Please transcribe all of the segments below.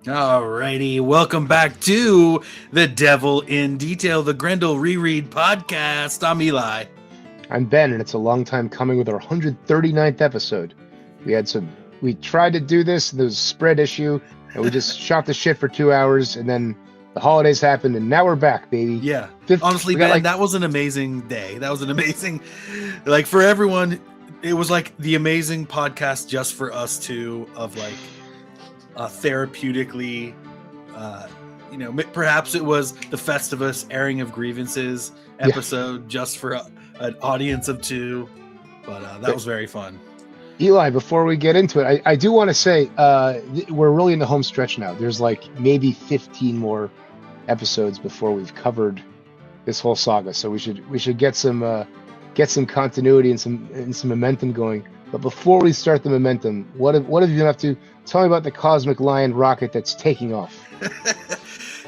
Alrighty, welcome back to The Devil in Detail, the Grendel Reread podcast. I'm Eli. I'm Ben, and it's a long time coming with our 139th episode. We tried to do this, and there was a spread issue, and we just shot the shit for 2 hours, and then the holidays happened, and now we're back, baby. Yeah. Honestly, Ben, that was an amazing day. That was an amazing, like, for everyone, it was like the amazing podcast just for us two of like, therapeutically, perhaps it was the Festivus airing of grievances episode just for an audience of two, but that was very fun. Eli, before we get into it, I do want to say we're really in the home stretch now. There's like maybe 15 more episodes before we've covered this whole saga, so we should get some continuity and some momentum going. But before we start the momentum, what have you been up to? Tell me about the Cosmic Lion rocket that's taking off.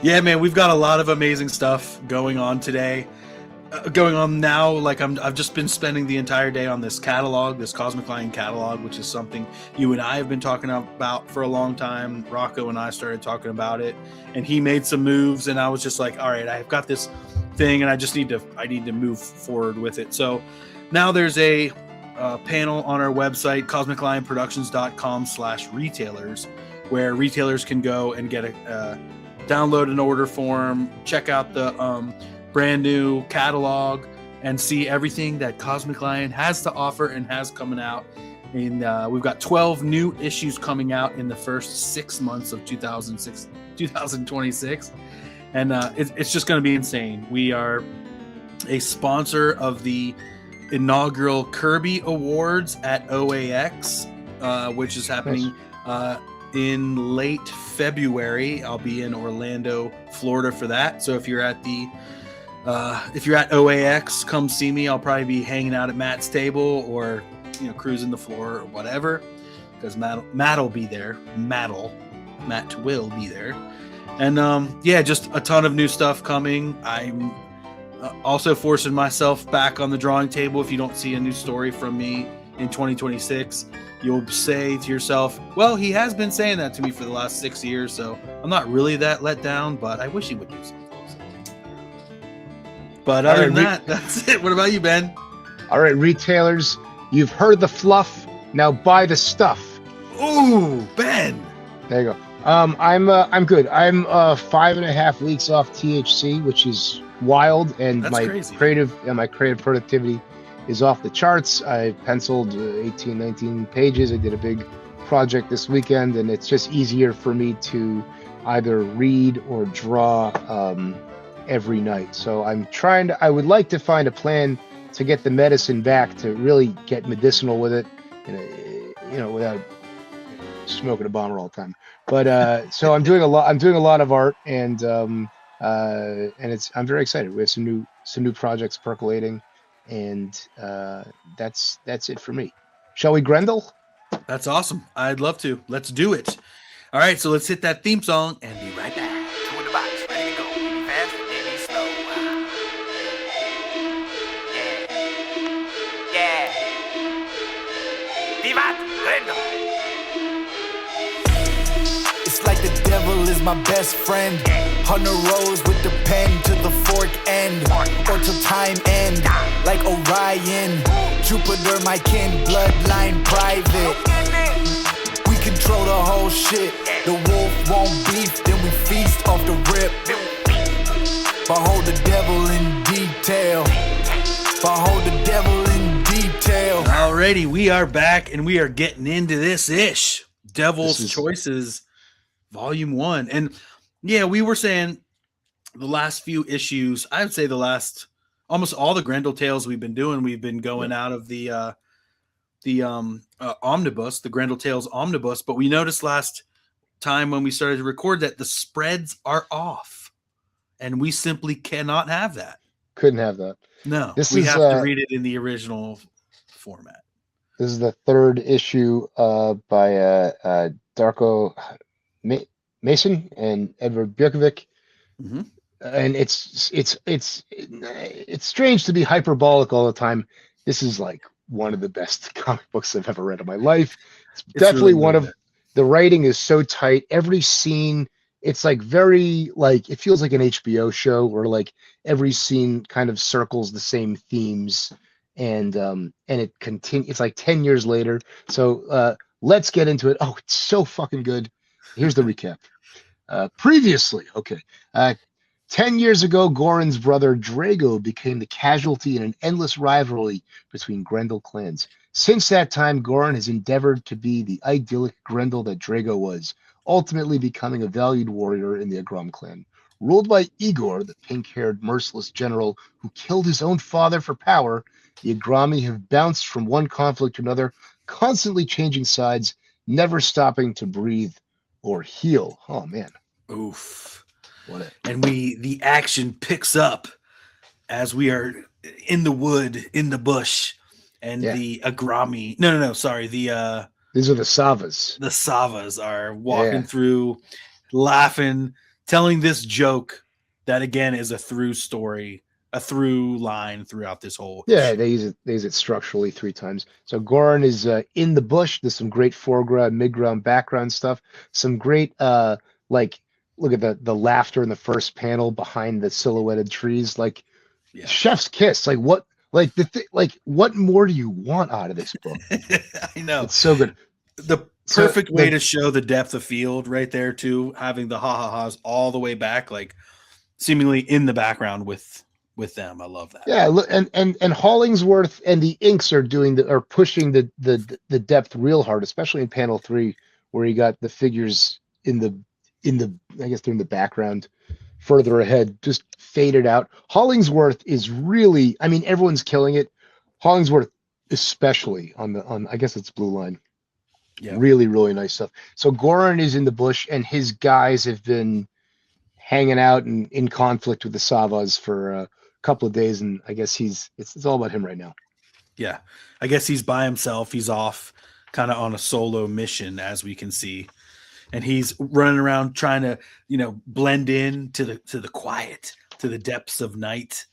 Yeah, man, we've got a lot of amazing stuff going on today. Going on now, like I've just been spending the entire day on this catalog, this Cosmic Lion catalog, which is something you and I have been talking about for a long time. Rocco and I started talking about it, and he made some moves, and I was just like, all right, I've got this thing, and I need to move forward with it. So now there's a panel on our website, cosmiclionproductions.com/retailers, where retailers can go and get download an order form, check out the brand new catalog, and see everything that Cosmic Lion has to offer and has coming out. And we've got 12 new issues coming out in the first 6 months of 2026, and it's just going to be insane. We are a sponsor of the inaugural Kirby Awards at OAX, which is happening in late February. I'll be in Orlando, Florida for that. So if you're at OAX, come see me. I'll probably be hanging out at Matt's table or cruising the floor or whatever, because Matt will be there. Matt will be there, and just a ton of new stuff coming. I'm also forcing myself back on the drawing table. If you don't see a new story from me in 2026, you'll say to yourself, well, he has been saying that to me for the last 6 years, so I'm not really that let down, but I wish he would do something. But other than that, that's it. What about you, Ben? All right, retailers, you've heard the fluff. Now buy the stuff. Ooh, Ben. There you go. I'm good. I'm 5.5 weeks off THC, which is wild, and that's my crazy. creative productivity is off the charts. I penciled 18, 19 pages. I did a big project this weekend, and it's just easier for me to either read or draw every night. So I would like to find a plan to get the medicine back, to really get medicinal with it, without smoking a bomber all the time. But so I'm doing a lot of art, and I'm very excited. We have some new projects percolating, and that's it for me. Shall we, Grendel? That's awesome. I'd love to. Let's do it. All right, so let's hit that theme song and be right back. Two in the box, ready to go. Maybe fast, maybe slow. Yeah. Vivat Grendel. It's like the devil is my best friend. On the roads with the pen to the fork end, or till time end. Like Orion, Jupiter, my kin, bloodline private. We control the whole shit. The wolf won't beef, then we feast off the rip. Behold the devil in detail. Behold the devil in detail. Alrighty, we are back, and we are getting into this ish. Devil's Choices, Volume 1. And yeah, we were saying the last few issues, I would say almost all the Grendel tales we've been doing, we've been going out of the omnibus, the Grendel Tales omnibus, but we noticed last time when we started to record that the spreads are off, and we simply cannot have that. Couldn't have that. No, we have to read it in the original format. This is the third issue by Darko Mason and Edvin Biuković. Mm-hmm. and it's strange to be hyperbolic all the time. This is like one of the best comic books I've ever read in my life. It's definitely really one good. of the writing is so tight. Every scene, it's like very like it feels like an HBO show where like every scene kind of circles the same themes, and it continues. It's like 10 years later. So let's get into it. Oh, it's so fucking good. Here's the recap. Previously, okay. 10 years ago, Goran's brother Drago became the casualty in an endless rivalry between Grendel clans. Since that time, Goran has endeavored to be the idyllic Grendel that Drago was, ultimately becoming a valued warrior in the Agrom clan. Ruled by Igor, the pink-haired, merciless general who killed his own father for power, the Agromi have bounced from one conflict to another, constantly changing sides, never stopping to breathe or heal. Oh, man. Oof. And the action picks up as we are in the wood, in the bush, and the Agrami. No, sorry. These are the Savas. The Savas are walking through, laughing, telling this joke that again is a through story, a through line throughout this whole issue. They use it structurally 3 times. So Goran is in the bush. There's some great foreground, midground, background stuff. Some great like look at the laughter in the first panel behind the silhouetted trees. Like chef's kiss. Like what? Like what more do you want out of this book? I know it's so good. The perfect way to show the depth of field right there too, having the ha-ha-has all the way back, like seemingly in the background with them. I love that. Yeah, and Hollingsworth and the inks are pushing the depth real hard, especially in panel 3, where you got the figures in the I guess they're in the background further ahead, just faded out. Hollingsworth is really, I mean, everyone's killing it. Hollingsworth especially on I guess it's Blue Line. Yeah. Really, really nice stuff. So Goran is in the bush, and his guys have been hanging out and in conflict with the Savas for a couple of days, and I guess it's all about him right now. Yeah, I guess he's by himself. He's off kind of on a solo mission, as we can see, and he's running around trying to blend in to the quiet, to the depths of night,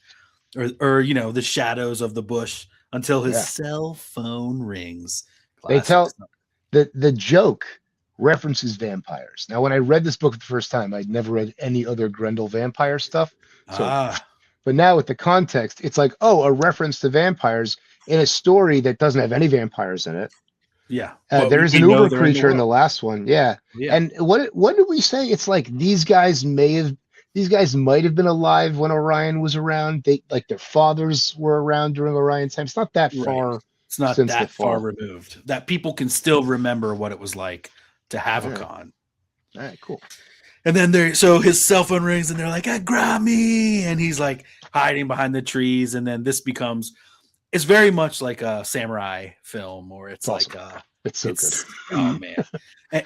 or the shadows of the bush until his cell phone rings. Classic. They tell the joke references vampires. Now, when I read this book for the first time, I'd never read any other Grendel vampire stuff. So, but now with the context, it's like, a reference to vampires in a story that doesn't have any vampires in it. Yeah. There's an Uber creature in the last one. Yeah. And what did we say? It's like these guys might have been alive when Orion was around. Their fathers were around during Orion's time. It's not that far. It's not that far removed that people can still remember what it was like to have a con. All right, cool. And then so his cell phone rings and they're like, Agrami, and he's like hiding behind the trees. And then this it's very much like a samurai film, or it's awesome. It's so good. Oh man.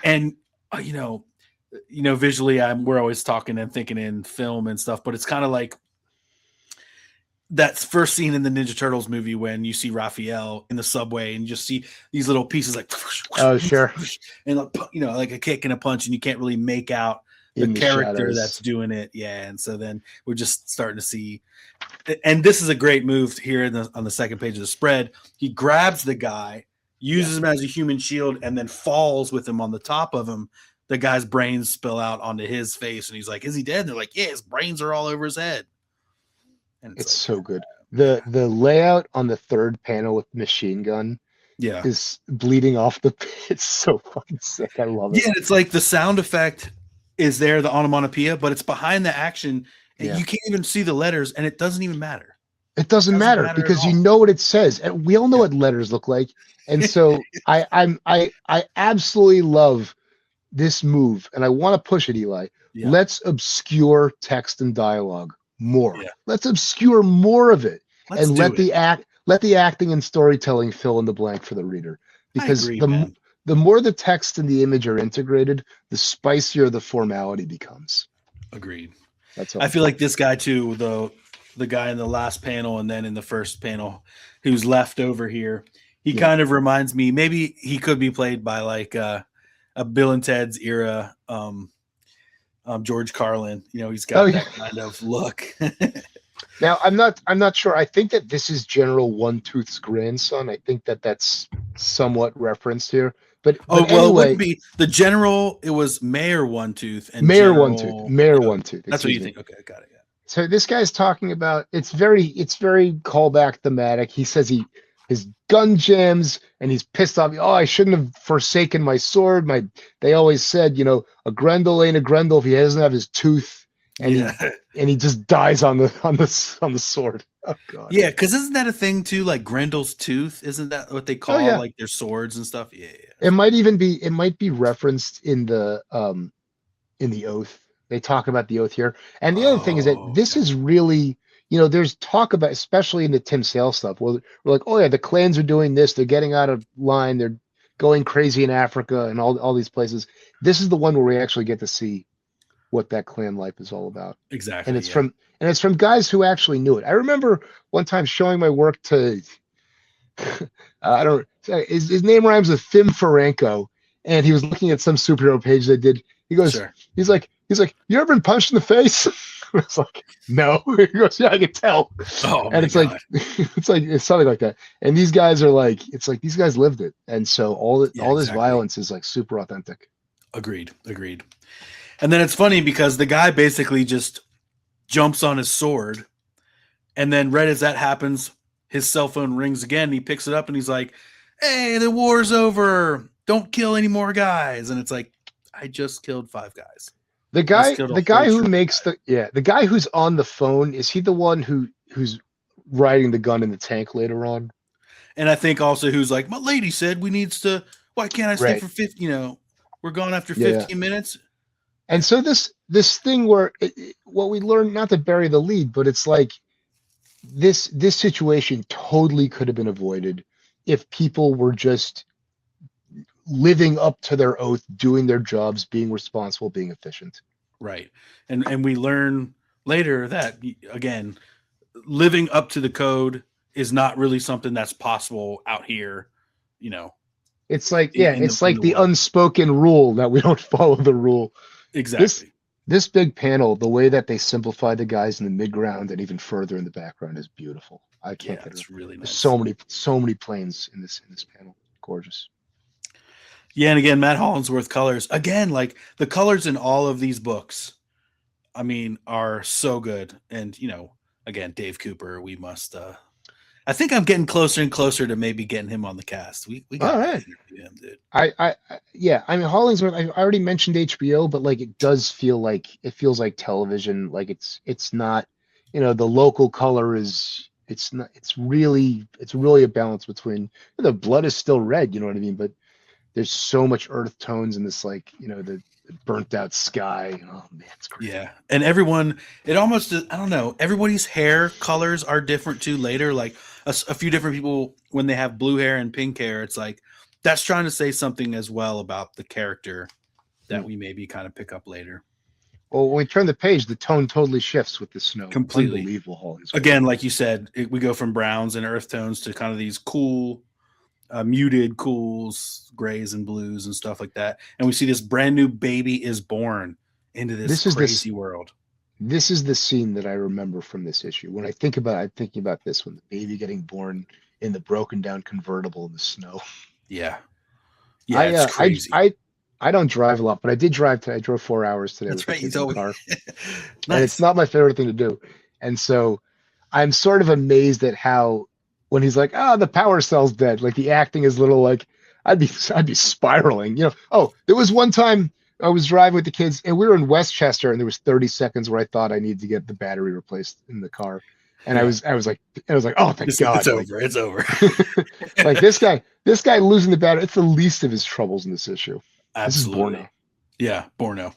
and visually we're always talking and thinking in film and stuff, but it's kind of like that first scene in the Ninja Turtles movie when you see Raphael in the subway and you just see these little pieces like, oh sure, and like a kick and a punch, and you can't really make out the character that's doing it. Yeah, and so then we're just starting to see, and this is a great move here on the second page of the spread. He grabs the guy, uses him as a human shield, and then falls with him on the top of him. The guy's brains spill out onto his face, and he's like, "Is he dead?" And they're like, "Yeah, his brains are all over his head." And it's so good. The layout on the third panel with the machine gun is bleeding off the it's so fucking sick. I love it. Yeah, it's like the sound effect is there, the onomatopoeia, but it's behind the action, and you can't even see the letters, and it doesn't even matter. It doesn't matter because you know what it says, and we all know what letters look like. And so I absolutely love this move, and I want to push it, Eli. Yeah. Let's obscure text and dialogue more. Yeah. Let's obscure more of it, and let the acting and storytelling fill in the blank for the reader. Because the more the text and the image are integrated, the spicier the formality becomes. Agreed. That's all. I feel like this guy too, the guy in the last panel and then in the first panel, who's left over here, he kind of reminds me. Maybe he could be played by like a Bill and Ted's era. George Carlin. He's got that kind of look. Now, I'm not sure. I think that this is General One Tooth's grandson. I think that that's somewhat referenced here. But Well, it anyway, wouldn't be the general. It was Mayor One Tooth and Mayor General, One Tooth. Mayor One Tooth. That's what you think. Okay, got it. Yeah. So this guy's talking about it's very callback thematic. He says his gun jams and he's pissed off. Oh, I shouldn't have forsaken my sword. They always said, a Grendel ain't a Grendel if he doesn't have his tooth. And he just dies on the sword. Oh god. Yeah, because isn't that a thing too? Like Grendel's tooth, isn't that what they call like their swords and stuff? Yeah. It might be referenced in the Oath. They talk about the Oath here. And the other thing is that this is really, there's talk about, especially in the Tim Sale stuff, where we're like, oh yeah, the clans are doing this, they're getting out of line, they're going crazy in Africa and all these places. This is the one where we actually get to see what that clan life is all about. Exactly. And it's from guys who actually knew it. I remember one time showing my work to his name rhymes with Fim Ferenco, and he was looking at some superhero page they did. He goes, sure. He's like, you ever been punched in the face? I was like, no. He goes, yeah, I can tell. Oh, and it's God. it's something like that. And these guys are like, it's like these guys lived it, and so all this violence is like super authentic. Agreed. And then it's funny because the guy basically just jumps on his sword, and then right as that happens, his cell phone rings again. He picks it up and he's like, "Hey, the war's over. Don't kill any more guys." And it's like, I just killed 5 guys. The guy who makes the guy who's on the phone, is he the one who's riding the gun in the tank later on? And I think also who's like, my lady said we needs to. Why can't I stay for 50? We're gone after 15 minutes. And so this thing where what we learned, not to bury the lead, but it's like this situation totally could have been avoided if people were just living up to their oath, doing their jobs, being responsible, being efficient. Right. And we learn later that, again, living up to the code is not really something that's possible out here, It's like, it's like the unspoken rule that we don't follow the rule. Exactly. This big panel, the way that they simplify the guys in the mid ground and even further in the background is beautiful. I can't get it. It's really nice. There's so many planes in this panel. Gorgeous. Yeah, and again, Matt Hollingsworth colors. Again, like the colors in all of these books, I mean, are so good. And, again, Dave Cooper, we must I think I'm getting closer and closer to maybe getting him on the cast. We got all right. Him, dude. I mean, Hollingsworth, I already mentioned HBO, but like it feels like television. Like it's not, the local color it's really a balance between the blood is still red, you know what I mean? But there's so much earth tones in this, like, the burnt out sky. Oh man, it's great. Yeah. And everyone, it almost, I don't know, everybody's hair colors are different too later. Like a few different people, when they have blue hair and pink hair, it's like, that's trying to say something as well about the character that we maybe kind of pick up later. Well, when we turn the page, the tone totally shifts with the snow. Completely. Unbelievable, Hollingsworth. Again, like you said, we go from browns and earth tones to kind of these cool, muted cools, grays and blues and stuff like that. And we see this brand new baby is born into this crazy world. This is the scene that I remember from this issue. When I think about it, I'm thinking about this, when the baby getting born in the broken down convertible in the snow. Yeah. Yeah, it's crazy. I don't drive a lot, but I did drive today. I drove 4 hours today. That's right. You told me. Car. Nice. And it's not my favorite thing to do. And so I'm sort of amazed at how, when he's like, the power cell's dead, like the acting is a little like, I'd be spiraling, there was one time I was driving with the kids and we were in Westchester and there was 30 seconds where I thought I needed to get the battery replaced in the car. And I was like, oh, thank God. It's over. Like this guy losing the battery, it's the least of his troubles in this issue. Absolutely. This is Borna. Yeah, Borno.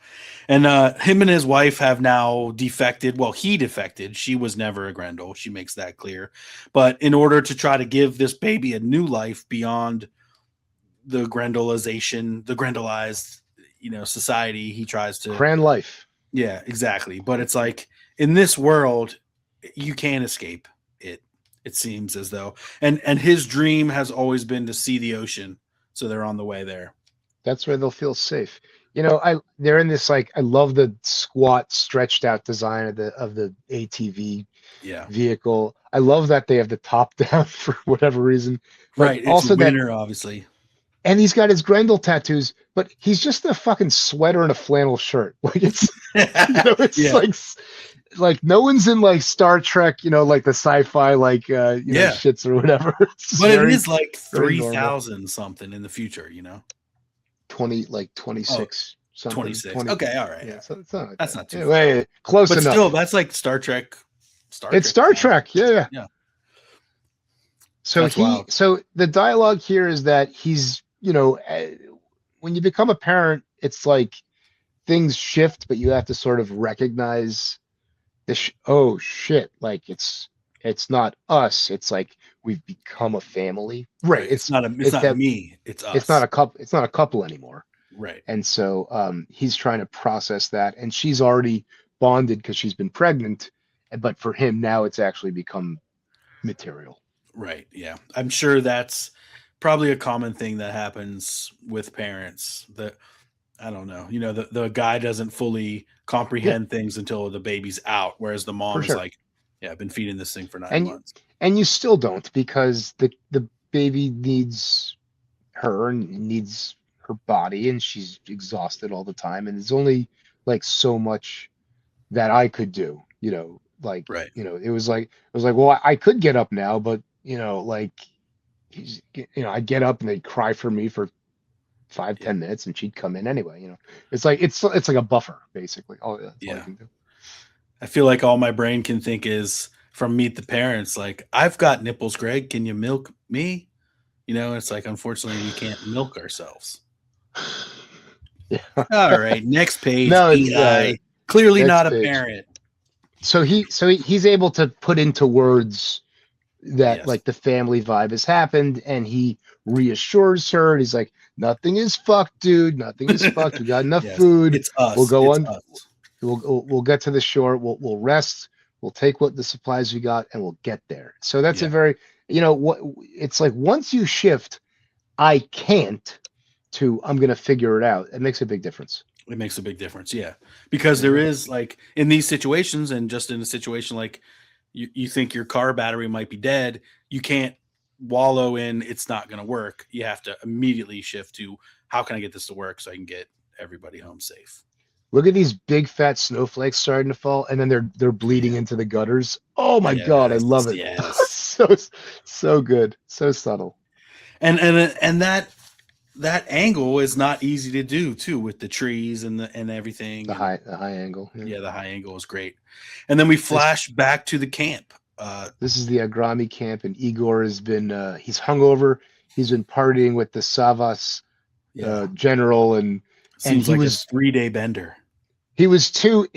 And him and his wife have now defected. Well, he defected. She was never a Grendel. She makes that clear. But in order to try to give this baby a new life beyond the Grendelization, the Grendelized, society, he tries to grand life. Yeah, exactly. But it's like in this world, you can't escape it. It seems as though, and his dream has always been to see the ocean. So they're on the way there. That's where they'll feel safe. they're in this like, I love the squat stretched out design of the ATV Yeah. vehicle. I love that they have the top down for whatever reason. But Right. It's also winter, obviously. and he's got his Grendel tattoos, but he's just a fucking sweater and a flannel shirt. Like it's, it's Yeah. like no one's in like Star Trek, like the sci-fi, like, shits or whatever. But it is like 3,000 something in the future, 26, something. 26. 20. Okay. All right. Yeah. So it's not like That's that. not too Yeah, far. wait, close But enough. still, that's like Star Trek. It's Star Trek. Yeah. Yeah. So That's wild. so the dialogue here is that he's, when you become a parent, it's like things shift, but you have to sort of recognize oh shit, like it's not us. It's like we've become a family, right? It's not me. It's us. It's not a couple. It's not a couple anymore, right? And so he's trying to process that, and she's already bonded because she's been pregnant, but for him now it's actually become material. Right. Yeah. I'm sure that's probably a common thing that happens with parents. That I don't know. The guy doesn't fully comprehend things until the baby's out, whereas the mom is like, "Yeah, I've been feeding this thing for 9 months." And you still don't, because the baby needs her and needs her body, and she's exhausted all the time, and there's only like so much that I could do. Like right. It was like, well, I could get up now, but like I get up and they'd cry for me for 5-10 minutes and she'd come in anyway. It's like it's like a buffer basically. All I can do. I feel like all my brain can think is from Meet the Parents, like, I've got nipples, Greg, can you milk me? It's like, unfortunately we can't milk ourselves. Yeah. All right, next page. No, Eli, clearly not a parent. So he's able to put into words that like the family vibe has happened, and he reassures her. He's like, nothing is fucked, dude. Nothing is fucked. We got enough food. It's us. We'll go on. Us. We'll get to the shore. We'll rest. We'll take what the supplies we got, and we'll get there. So that's a very, what it's like. Once you shift, I can't, to I'm gonna figure it out. It makes a big difference. It makes a big difference, yeah, because there is, like, in these situations, and just in a situation like you think your car battery might be dead, you can't wallow in it's not going to work. You have to immediately shift to, how can I get this to work so I can get everybody home safe? Look at these big fat snowflakes starting to fall, and then they're bleeding into the gutters. Oh my god, I love it. Yes. so good, so subtle. And that angle is not easy to do too, with the trees and everything. The high angle. Yeah, the high angle is great. And then we flash back to the camp. This is the Agrami camp, and Igor has been he's hungover. He's been partying with the Savas general, and Seems he like was a 3-day bender. It was too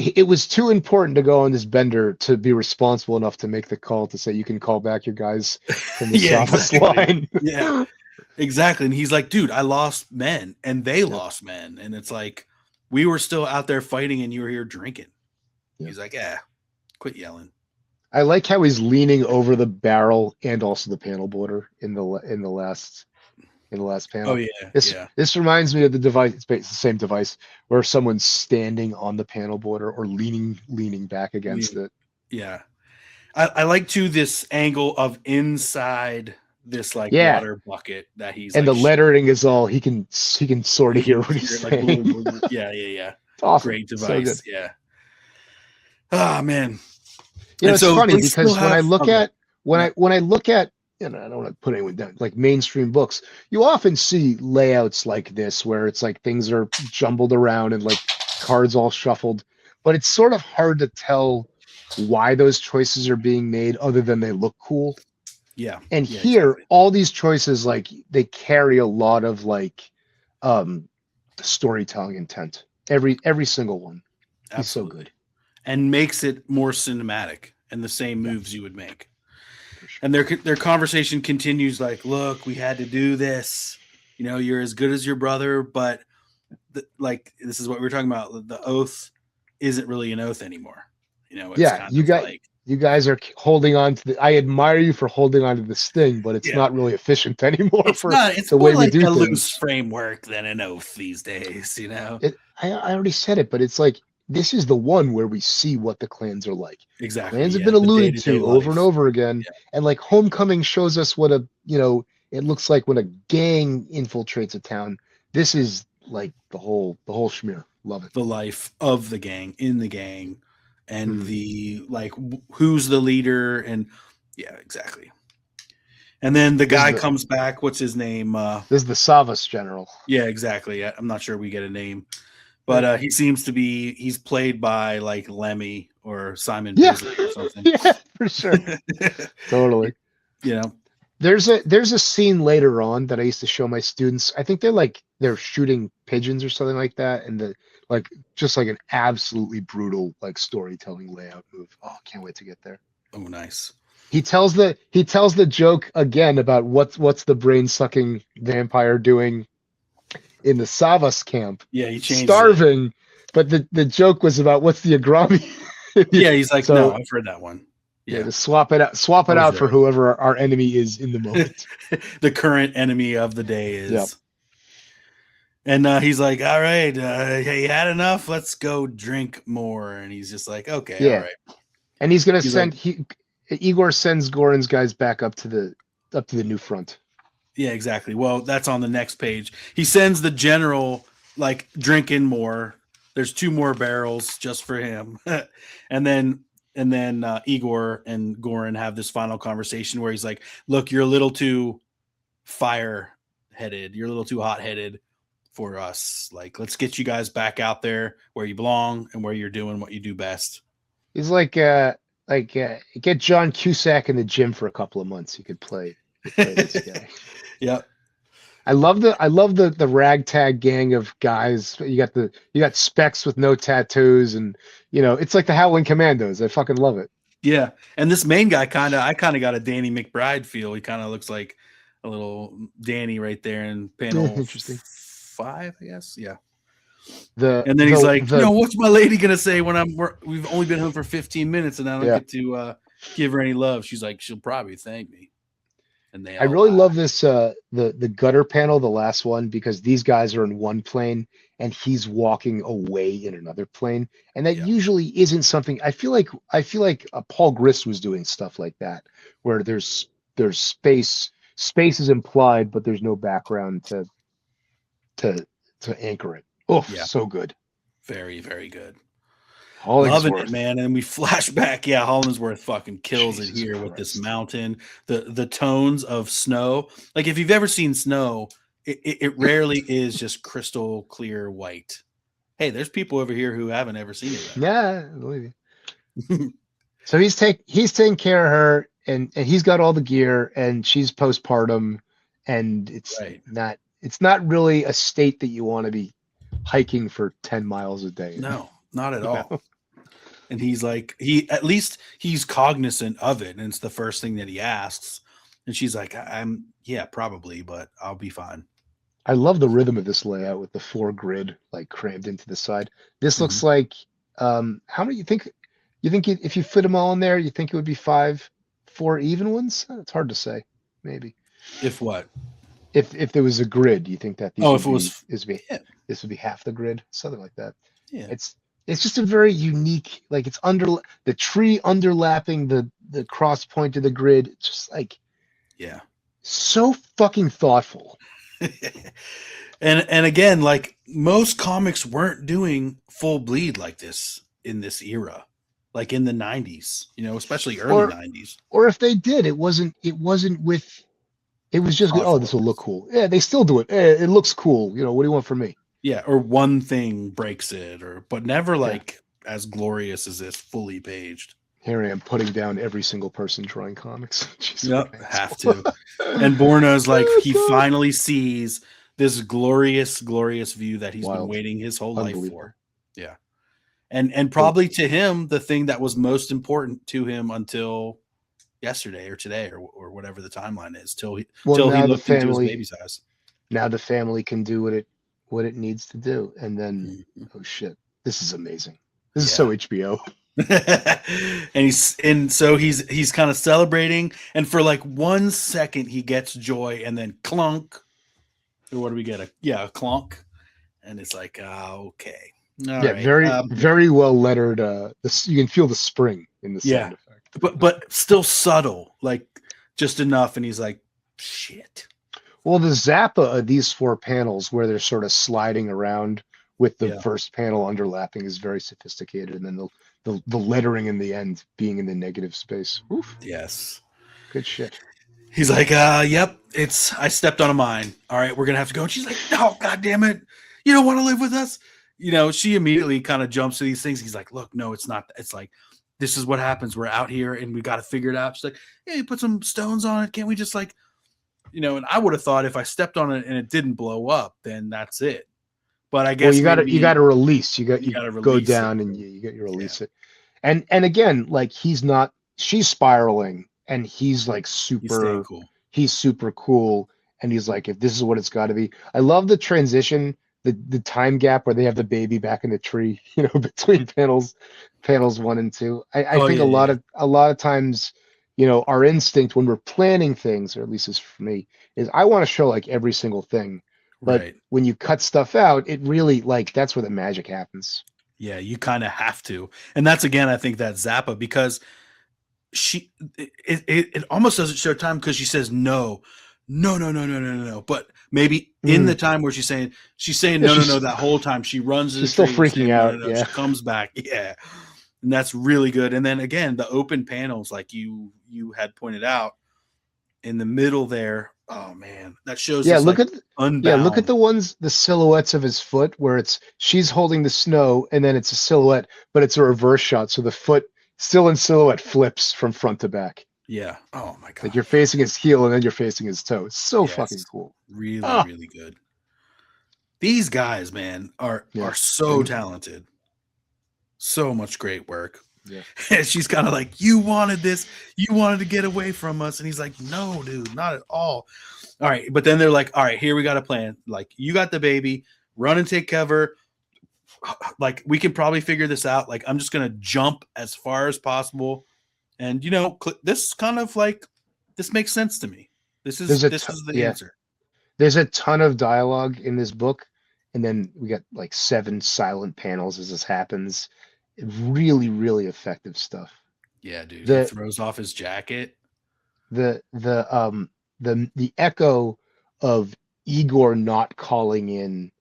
important to go on this bender to be responsible enough to make the call to say, you can call back your guys from the Savas line. Yeah. Exactly. And he's like, dude, I lost men and they lost men. And it's like, we were still out there fighting and you were here drinking. Yeah. He's like, quit yelling. I like how he's leaning over the barrel and also the panel border in the last panel. Oh yeah. This reminds me of the device. It's the same device where someone's standing on the panel border or leaning back against it. Yeah. I like too this angle of inside this water bucket that he's, and the lettering is all he can sort of hear what he's saying. Yeah. It's awesome. Great device. So yeah. Oh man. It's funny because when I look at I don't want to put anyone down, like mainstream books, you often see layouts like this where it's like things are jumbled around and like cards all shuffled, but it's sort of hard to tell why those choices are being made other than they look cool. Yeah. And here, exactly. All these choices, like, they carry a lot of storytelling intent. Every single one. Absolutely. He's so good. And makes it more cinematic and the same moves you would make. Sure. And their conversation continues like, look, we had to do this. You're as good as your brother, but this is what we were talking about. The oath isn't really an oath anymore. It's you got you guys are holding on to I admire you for holding on to this thing, but it's not really efficient anymore It's the more way we like do a things. loose framework than an oath these days, you know? I already said it, but it's like, this is the one where we see what the clans are like. Exactly. Clans have yeah, been the alluded day-to-day to over and life. over again. Yeah. And like Homecoming shows us what it looks like when a gang infiltrates a town. This is like the whole schmear. Love it. The life of the gang, in the gang, and the like who's the leader, and yeah, exactly. And then the guy comes back. What's his name? This is the Savas general. Yeah, exactly. I'm not sure we get a name, but he seems to be. He's played by like Lemmy or Simon Bisley or something. Yeah, for sure. Totally. You know, there's a scene later on that I used to show my students. I think they're shooting pigeons or something like that, and just like an absolutely brutal like storytelling layout move. Oh, can't wait to get there. Oh, nice. He tells the joke again about what's the brain sucking vampire doing in the Savas camp. Yeah, he changed starving, but the joke was about what's the agrami. Yeah, he's like, no, I've heard that one. Yeah, to swap it out for whoever our enemy is in the moment. The current enemy of the day is. Yep. And he's like, all right, hey, you had enough? Let's go drink more. And he's just like, okay, all right. And he's gonna send Igor sends Goran's guys back up to the new front. Yeah, exactly. Well, that's on the next page. He sends the general like drinking more. There's 2 more barrels just for him. and then Igor and Goran have this final conversation where he's like, look, you're a little too fire-headed. You're a little too hot-headed for us. Like, let's get you guys back out there where you belong and where you're doing what you do best. He's like get John Cusack in the gym for a couple of months. He could play this guy. Yep. I love the ragtag gang of guys. You got Specs with no tattoos, and it's like the Howling Commandos. I fucking love it. Yeah, and this main guy I kind of got a Danny McBride feel. He kind of looks like a little Danny right there in panel 5, I guess. Yeah. And then he's like, what's my lady gonna say when we've only been home for 15 minutes and I don't get to give her any love? She's like, she'll probably thank me. And I really love this the gutter panel, the last one, because these guys are in one plane and he's walking away in another plane, and that usually isn't something. I feel like Paul Grist was doing stuff like that, where there's space is implied, but there's no background to anchor it. Oh, so good. Very, very good. Loving it, man. And we flash back. Yeah, Hollingsworth fucking kills it here with this mountain. The tones of snow. Like, if you've ever seen snow, it rarely is just crystal clear white. Hey, there's people over here who haven't ever seen it. Yeah, I believe you. So he's taking care of her, and he's got all the gear, and she's postpartum, and it's not really a state that you want to be hiking for 10 miles a day. No, not at all. And he's like, he's cognizant of it, and it's the first thing that he asks. And she's like, probably, but I'll be fine. I love the rhythm of this layout with the 4 grid like crammed into the side. This looks like how many you think if you fit them all in there, you think it would be 4 even ones? It's hard to say. Maybe. If what? If there was a grid, you think that this would be half the grid, something like that. Yeah. It's just a very unique, like, it's under the tree underlapping the cross point of the grid. It's just like, so fucking thoughtful. and again, like, most comics weren't doing full bleed like this in this era, like in the 90s, especially early 90s. Or if they did, it wasn't with. It was just, this will look cool. Yeah, they still do it. It looks cool. What do you want from me? Yeah, or one thing breaks it, but never like as glorious as this, fully paged. Here I am putting down every single person drawing comics. Yep, have to. And Borna's like, he finally sees this glorious, glorious view that he's been waiting his whole life for. Yeah. And probably to him, the thing that was most important to him until yesterday or today or whatever the timeline is, till he looked into his baby's eyes. Now the family can do what it needs to do. And then, oh shit, this is amazing. This is so HBO. and so he's kind of celebrating, and for like 1 second he gets joy, and then clunk. Or what do we get? A clunk, and it's like, okay, all Yeah, right, very well lettered. You can feel the spring in the sound effect, but still subtle, like just enough. And he's like, shit. Well, the Zappa of these 4 panels where they're sort of sliding around with the first panel underlapping is very sophisticated, and then the lettering in the end being in the negative space. Oof. Yes. Good shit. He's like, yep, I stepped on a mine. All right, we're gonna have to go. And she's like, no, God damn it, you don't want to live with us. She immediately kind of jumps to these things. He's like, look, no, it's not. It's like, this is what happens. We're out here and we got to figure it out. She's like, hey, put some stones on it. Can't we just like, and I would have thought if I stepped on it and it didn't blow up, then that's it. But I guess you got to release. You got to go down it. And you got to release it. And again, like she's spiraling and he's like he's super cool. And he's like, if this is what it's got to be. I love the transition, the time gap where they have the baby back in the tree, between panels 1 and 2. I think a lot of times, our instinct when we're planning things, or at least it's for me, is I want to show like every single thing. But when you cut stuff out, it really that's where the magic happens. Yeah, you kind of have to. And that's, again, I think that Zappa, because it almost doesn't show time, because she says no. But maybe in the time where she's saying no, that whole time she runs. She's still freaking out. No. She comes back. Yeah. And that's really good. And then again, the open panels, like you had pointed out in the middle there. Oh man, that shows. Look at the silhouettes of his foot, where she's holding the snow, and then it's a silhouette, but it's a reverse shot, so the foot still in silhouette flips from front to back. Yeah. Oh my god. Like you're facing his heel, and then you're facing his toe. It's so fucking cool. Really, really good. These guys, man, are so talented. So much great work. Yeah. And she's kind of like, you wanted this, you wanted to get away from us. And he's like, no, dude, not at all. All right. But then they're like, all right, here we got a plan. Like, you got the baby, run and take cover. Like, we can probably figure this out. Like, I'm just going to jump as far as possible. And, this kind of like, this makes sense to me. This is the answer. There's a ton of dialogue in this book. And then we got like 7 silent panels as this happens. Really, really effective stuff. Yeah, dude. He throws off his jacket. The echo of Igor not calling in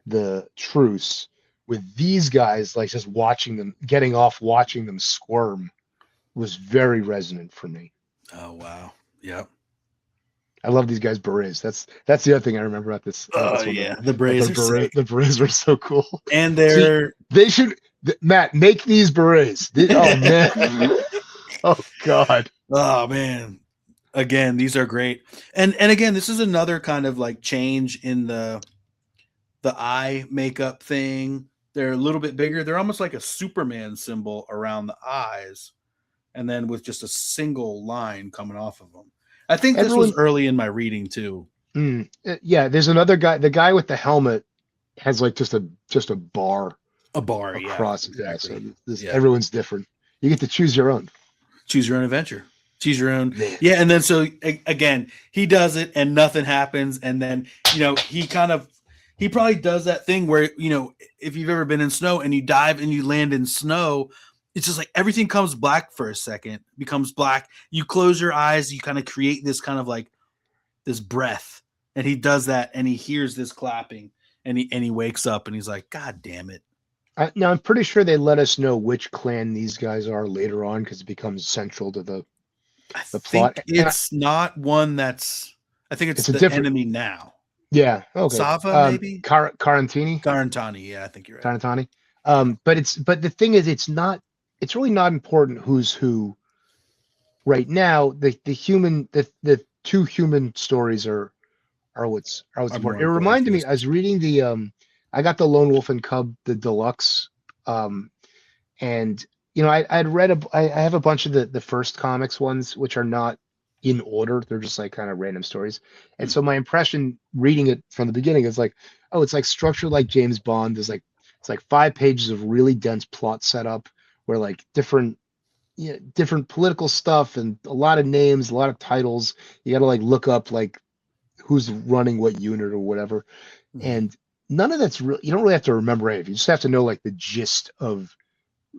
the truce with these guys, like just watching them, watching them squirm, was very resonant for me. Oh wow. Yep. I love these guys' berets. That's the other thing I remember about this. The berets the berets were so cool. And they should. Matt, make these berets. Oh man. Oh god. Oh man. Again, these are great. And again, this is another kind of like change in the eye makeup thing. They're a little bit bigger. They're almost like a Superman symbol around the eyes, and then with just a single line coming off of them. I think this was early in my reading too. Yeah, there's another guy. The guy with the helmet has like just a bar. A bar across. Yeah, exactly. So everyone's different. You get to choose your own. Choose your own adventure. Choose your own. Yeah, and then so again, he does it and nothing happens, and then he probably does that thing where if you've ever been in snow and you dive and you land in snow, it's just like everything comes black for a second, becomes black. You close your eyes, you kind of create this kind of like this breath, and he does that, and he hears this clapping, and he wakes up, and he's like, God damn it. Now, I'm pretty sure they let us know which clan these guys are later on because it becomes central to the plot. It's not one that's. I think it's the enemy now. Yeah. Okay. Sava, maybe. Carantani. Yeah, I think you're right. Carantani. But the thing is, it's not. It's really not important who's who. Right now, the 2 human stories are what's important. It reminded me. I was reading the. I got the Lone Wolf and Cub, the deluxe, and I'd read I have a bunch of the first comics ones, which are not in order. They're just like kind of random stories. And so my impression reading it from the beginning is like, oh, it's like structured like James Bond. It's like 5 pages of really dense plot setup where like different political stuff and a lot of names, a lot of titles. You got to like look up like who's running what unit or whatever. And none of that's real. You don't really have to remember anything. You just have to know like the gist of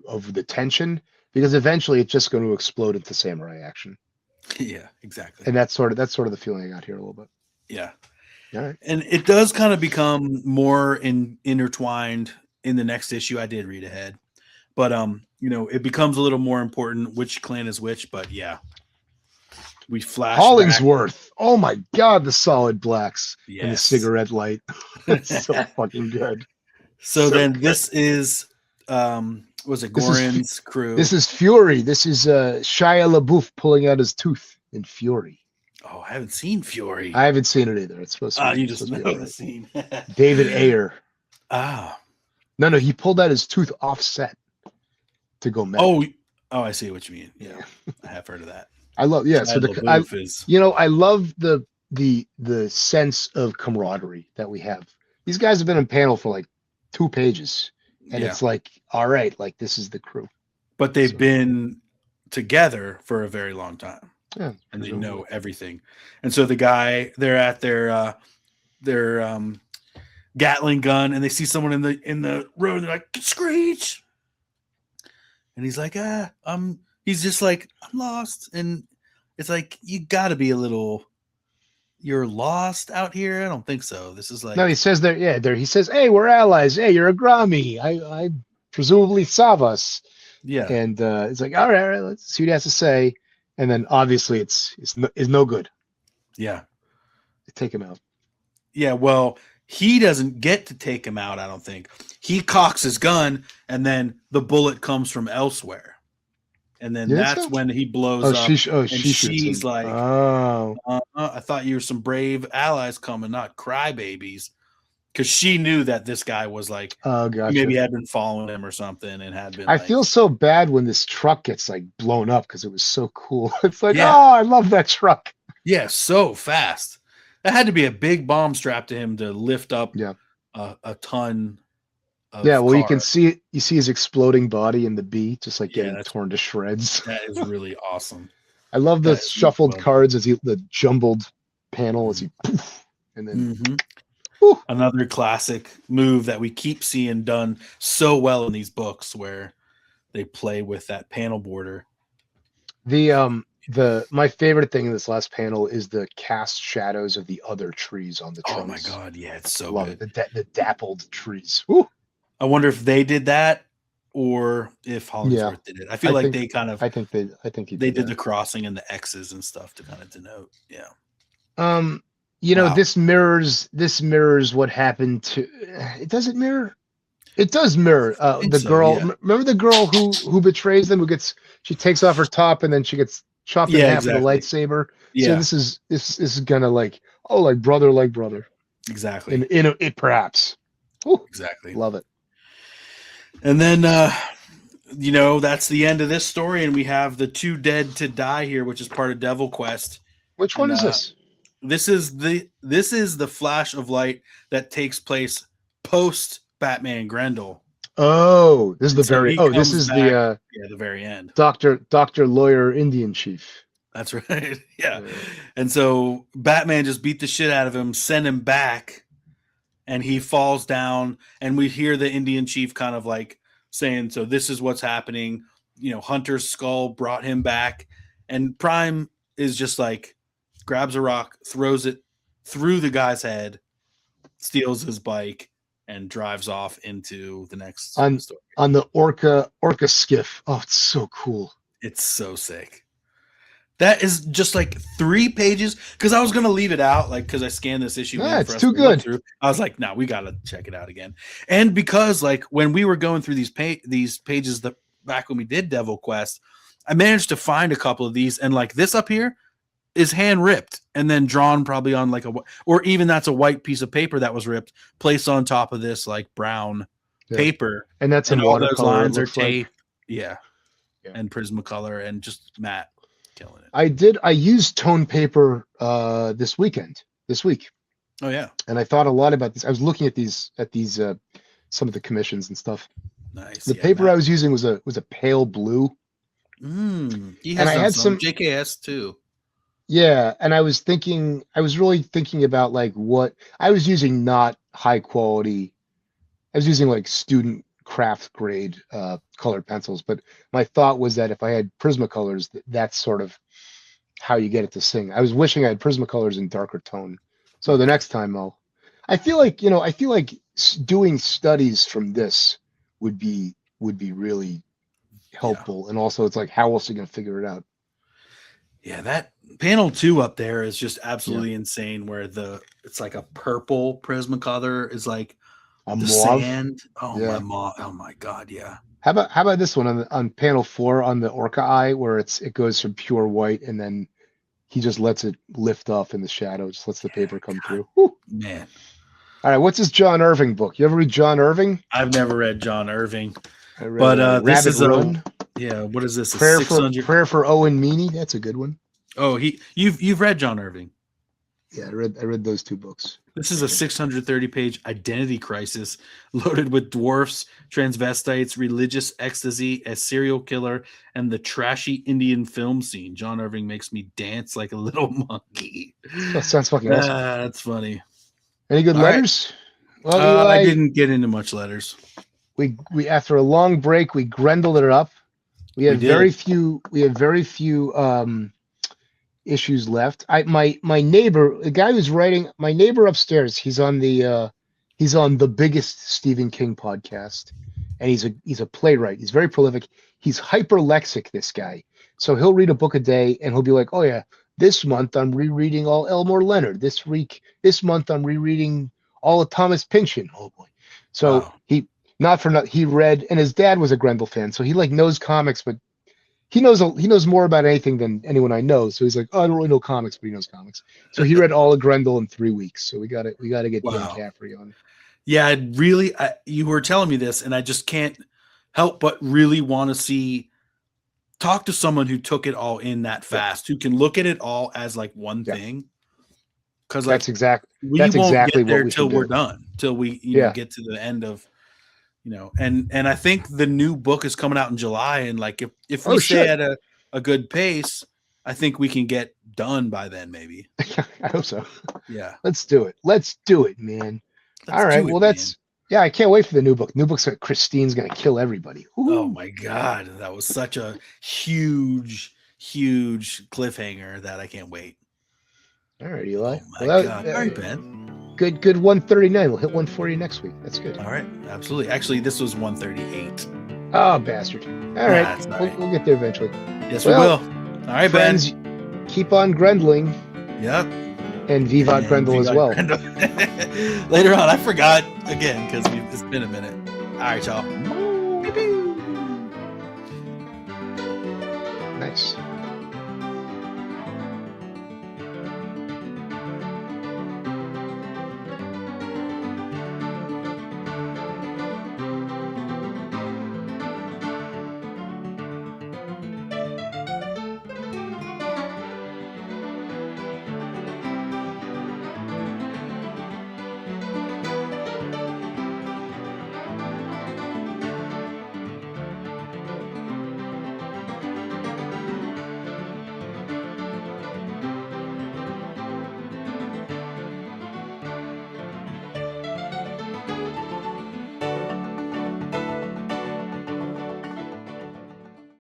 the tension, because eventually it's just going to explode into samurai action. Yeah, exactly. And that's sort of the feeling I got here a little bit. Yeah. All right. And it does kind of become more intertwined in the next issue. I did read ahead, but it becomes a little more important which clan is which. But yeah, we flash Hollingsworth. Oh my God, the solid blacks and the Yes. cigarette light. It's so fucking good. So then this is was it Goran's crew? This is Fury. This is Shia LaBeouf pulling out his tooth in Fury. Oh, I haven't seen Fury. I haven't seen it either. It's supposed to be. You just know the scene. David Ayer. Ah. No, he pulled out his tooth offset to go metal. Oh, I see what you mean. Yeah, I have heard of that. I love, yeah. So I love the sense of camaraderie that we have. These guys have been in panel for like 2 pages, and it's like, all right, like this is the crew. But they've been together for a very long time. Yeah, and they know everything. And so the guy, they're at their Gatling gun, and they see someone in the road, and they're like, Screech. And he's like, he's just like, I'm lost. And it's like, you gotta be you're lost out here. I don't think so. This is like, no, he says he says, hey, we're allies. Hey, you're a Grami. I presumably Savas. Yeah. And it's like, all right, let's see what he has to say. And then obviously it's no good. Yeah. They take him out. Yeah, well, he doesn't get to take him out, I don't think. He cocks his gun, and then the bullet comes from elsewhere. And then that's when he blows up. She's like, I thought you were some brave allies coming, not crybabies. Because she knew that this guy was like, maybe had been following him or something, and had been. I feel so bad when this truck gets like blown up because it was so cool. It's like, I love that truck. Yeah, so fast. That had to be a big bomb strapped to him to lift up a ton of car. You can see it. You see his exploding body in the B, just like getting torn to shreds. That is really awesome. I love the shuffled cards the jumbled panel as he poof, and then another classic move that we keep seeing done so well in these books where they play with that panel border. My favorite thing in this last panel is the cast shadows of the other trees on the trunks. Oh my God, yeah, it's so love good. It. The dappled trees. Woo. I wonder if they did that or if Hollingsworth did it. I think they kind of. I think they did the crossing and the X's and stuff to kind of denote. Yeah. This mirrors what happened to. It doesn't mirror. It does mirror the girl. Yeah. Remember the girl who betrays them? She takes off her top and then she gets chopped in half with a lightsaber. Yeah. So this is gonna like brother like brother. Exactly. In it perhaps. Ooh, exactly. Love it. And then that's the end of this story, and we have the 2 dead to die here, which is part of Devil Quest. Which one is this? This is the flash of light that takes place post Batman Grendel. Oh, this is the very end. Doctor Lawyer Indian Chief. That's right. Yeah. And so Batman just beat the shit out of him, sent him back, and he falls down, and we hear the Indian Chief kind of like saying, so this is what's happening. Hunter's skull brought him back, and Prime is just like grabs a rock, throws it through the guy's head, steals his bike, and drives off into the next story. On the Orca skiff. Oh, it's so cool. It's so sick. That is just like 3 pages, because I was going to leave it out, like, because I scanned this issue. It's too good. I was like, no, we got to check it out again. And because, like, when we were going through these pages back when we did Devil Quest, I managed to find a couple of these, and like this up here is hand ripped and then drawn probably on like or even that's a white piece of paper that was ripped, placed on top of this like brown paper. And that's in all those watercolor. lines are taped. Yeah. And Prismacolor and just matte. Killing it. I used tone paper this week. Oh yeah. And I thought a lot about this. I was looking at these some of the commissions and stuff. Nice. The Yeah, paper Matt. I was using was a pale blue. He And has I done had some some, JKS too. yeah, and I was really thinking about like what I was using, not high quality. I was using like student craft grade colored pencils, but my thought was that if I had Prismacolors, that's sort of how you get it to sing. I was wishing I had Prismacolors in darker tone. So the Okay. next time I feel like, doing studies from this would be really helpful. And also it's like, how else are you going to figure it out? Yeah, that panel 2 up there is just Yeah. absolutely insane. Where it's like a purple Prismacolor is like A the mauve. sand. Oh Yeah. oh my god, yeah. How about this one on panel 4 on the Orca eye, where it goes from pure white and then he just lets it lift off in the shadow, just lets the paper come through. Whew. Man, All right, what's this John Irving book? You ever read John Irving? I've never read John Irving, I read but this Rabbit is Run. what is this? A Prayer 600? for Owen Meany. That's a good one. Oh, you've read John Irving. Yeah, I read those 2 books. This is a 630-page identity crisis loaded with dwarfs, transvestites, religious ecstasy, a serial killer, and the trashy Indian film scene. John Irving makes me dance like a little monkey. That sounds fucking awesome. That's funny. Any good All letters? Well, Eli, I didn't get into much letters. we after a long break, we grendled it up. We have very few issues left. My neighbor, the guy who's writing, my neighbor upstairs, he's on the biggest Stephen King podcast, and he's a playwright. He's very prolific. He's hyperlexic, this guy. So he'll read a book a day and he'll be like, "Oh yeah, this month I'm rereading all Elmore Leonard. This month I'm rereading all of Thomas Pynchon." Oh boy. So Wow. he read, and his dad was a Grendel fan, so he like knows comics, but he knows more about anything than anyone I know. So he's like, "Oh, I don't really know comics," but he knows comics. So he read all of Grendel in 3 weeks. So we got to get Dan Caffrey on. Yeah, you were telling me this, and I just can't help but really want to talk to someone who took it all in that fast, who can look at it all as like one thing. Because that's exactly we won't exactly get there what we till should we're do. done, till we get to the end of, and I think the new book is coming out in July, and like if we stay at a good pace, I think we can get done by then, maybe. I hope so. Yeah, let's do it, man. All right, well yeah, I can't wait for the new book. New book's like Christine's gonna kill everybody. Ooh. Oh my god, that was such a huge cliffhanger that I can't wait. All right, Eli. Oh my god. All right, Ben. Good 139. We'll hit 140 next week. That's good. All right, absolutely. Actually, this was 138. Oh, bastard. All right. We'll get there eventually. Yes, we will. All right, friends, Ben. Keep on Grendling. Yep. And Vivat Grendel as well. Later on, I forgot again because it's been a minute. All right, y'all.